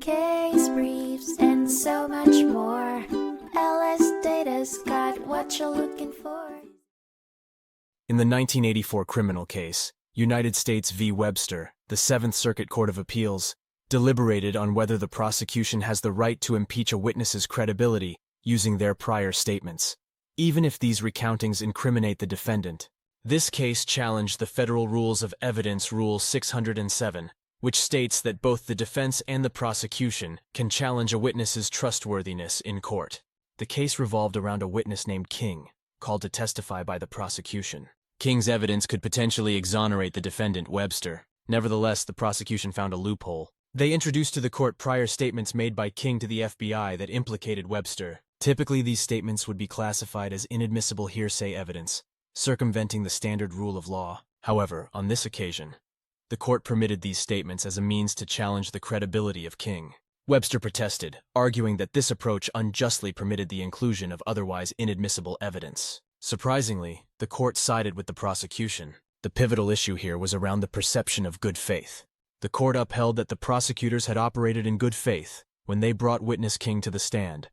case briefs, and so much more. LSData's got what you're looking for. In the 1984 criminal case, United States v. Webster, the Seventh Circuit Court of Appeals deliberated on whether the prosecution has the right to impeach a witness's credibility using their prior statements, even if these recountings incriminate the defendant. This case challenged the Federal Rules of Evidence Rule 607, which states that both the defense and the prosecution can challenge a witness's trustworthiness in court. The case revolved around a witness named King, called to testify by the prosecution. King's evidence could potentially exonerate the defendant, Webster. Nevertheless, the prosecution found a loophole. They introduced to the court prior statements made by King to the FBI that implicated Webster. Typically, these statements would be classified as inadmissible hearsay evidence, circumventing the standard rule of law. However, on this occasion, the court permitted these statements as a means to challenge the credibility of King. Webster protested, arguing that this approach unjustly permitted the inclusion of otherwise inadmissible evidence. Surprisingly, the court sided with the prosecution. The pivotal issue here was around the perception of good faith. The court upheld that the prosecutors had operated in good faith when they brought witness King to the stand,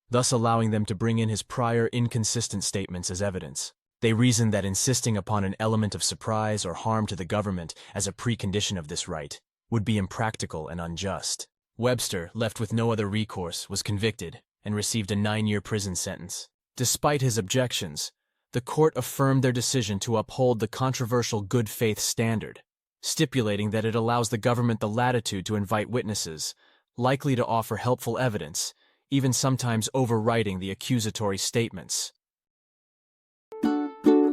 thus allowing them to bring in his prior inconsistent statements as evidence. They reasoned that insisting upon an element of surprise or harm to the government as a precondition of this right would be impractical and unjust. Webster, left with no other recourse, was convicted and received a 9-year prison sentence. Despite his objections, the court affirmed their decision to uphold the controversial good faith standard, stipulating that it allows the government the latitude to invite witnesses, likely to offer helpful evidence, even sometimes overwriting the accusatory statements.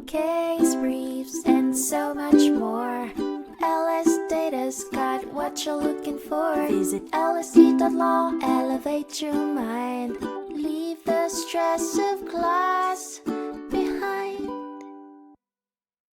Case briefs, and so much more. LSData's got what you're looking for. Visit lsd.law, elevate your mind. Leave the stress of class.